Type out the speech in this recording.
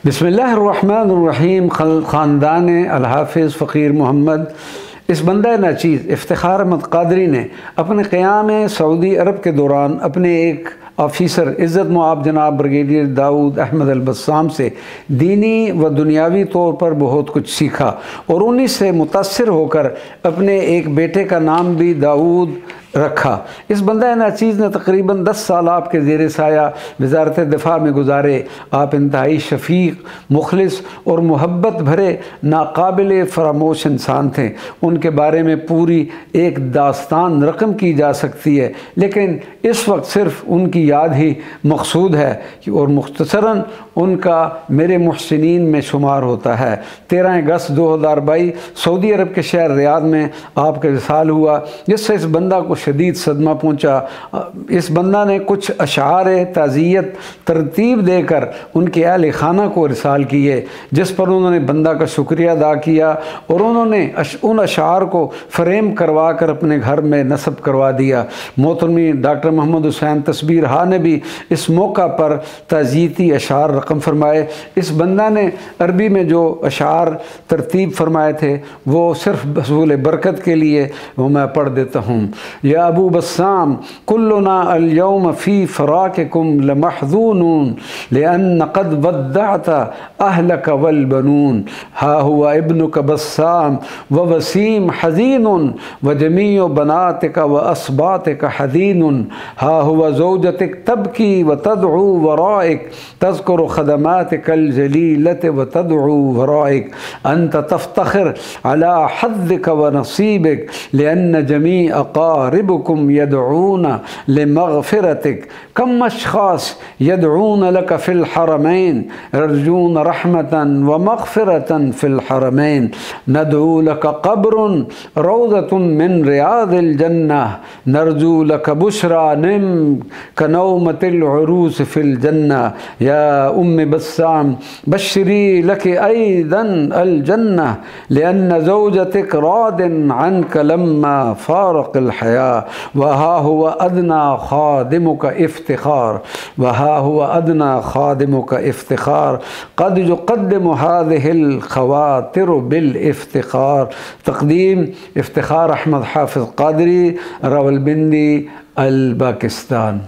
बिस्मिल्लाहिर्रहमानिर्रहीम। ख़ानदान अल-हाफ़िज़ फ़क़ीर मोहम्मद इस बंदा नाचीज़ इफ्तिख़ार अहमद क़ादरी ने अपने क़याम सऊदी अरब के दौरान अपने एक ऑफ़िसर इज़्ज़त मुआब जनाब ब्रिगेडियर दाऊद अहमद अल-बस्साम से दीनी व दुनियावी तौर पर बहुत कुछ सीखा और उन्हीं से मुतासिर होकर अपने एक बेटे का नाम भी दाऊद रखा। इस बंदा नाचीज़ ने तकरीबन 10 साल आपके ज़ेर साया वज़ारत दिफ़ा में गुजारे। आप इंतहाई शफ़ीक़, मुखलिस और मोहब्बत भरे नाकाबिल फ़रामोश इंसान थे। उनके बारे में पूरी एक दास्तान रकम की जा सकती है, लेकिन इस वक्त सिर्फ़ उनकी याद ही मकसूद है और मुख्तसरन उनका मेरे मुहसिनीन में शुमार होता है। 13 अगस्त 2022 सऊदी अरब के शहर रियाद में आपका विसाल हुआ, जिससे इस बंदा को शदीद सदमा पहुँचा। इस बंदा ने कुछ अशार ताज़ियत तरतीब देकर उनके अहल खाना को इरसाल किए, जिस पर उन्होंने बंदा का शुक्रिया अदा किया और उन्होंने उन अशार को फ़रेम करवा कर अपने घर में नस्ब करवा दिया। मोहतरमी डॉक्टर मोहम्मद हुसैन तस्बीर हा ने भी इस मौका पर ताज़ियती अशार रकम फरमाए। इस बंदा ने अरबी में जो अशार तरतीब फरमाए थे वो सिर्फ़ हसूल बरकत के लिए वो मैं पढ़ देता हूँ। या अबू बस्साम कुल्लुना अल-यौम फ़ी फ़राक़िकुम लमहज़ूनून लिअन्न क़द वद्दअता अहलक वल बनून। हा हुवा इब्नुक बस्साम व वसीम हज़ीनुन व जमीउ बनातिक व अस्बातिक हज़ीनुन। हा हुवा ज़ौजतिक तबकी व तदउ वराइक तज़कुरु ख़दमातिकल जलीलत व तदउ वराइक। अंत तफ़्तख़िर अला हज़्ज़िक व नसीबिक लिअन्न जमी अक़ारिबुकुम यदऊना लिमग़फ़िरतिक। कम अशख़ास यदऊना लक फ़िल हरमैन यरजून रहमतन व मग़फ़िरतन फ़िल हरमैन। नदऊ लक क़ब्रुन रौज़तुन मिन रियादिल जन्नह नरजू लक बुशरा निम कनौमतिल उरूस फ़िल जन्नह। या उम्मे बस्साम बश्शिरी लक ऐदन अल जन्नह लिअन्न ज़ौजतिक रादिन अन्क लम्मा फ़ारक़ल हया। वहा हुवा अदना ख़ादिमुक इफ़्तिख़ार वहा हुवा अदना ख़ादिमुक इफ़्तिख़ार क़द युक़द्दिमु हाज़िहिल ख़वातिर बिल इफ़्तिख़ार। तक़दीम इफ़्तिख़ार अहमद हाफ़िज़ क़ादरी, रावलपिंडी, अल पाकिस्तान।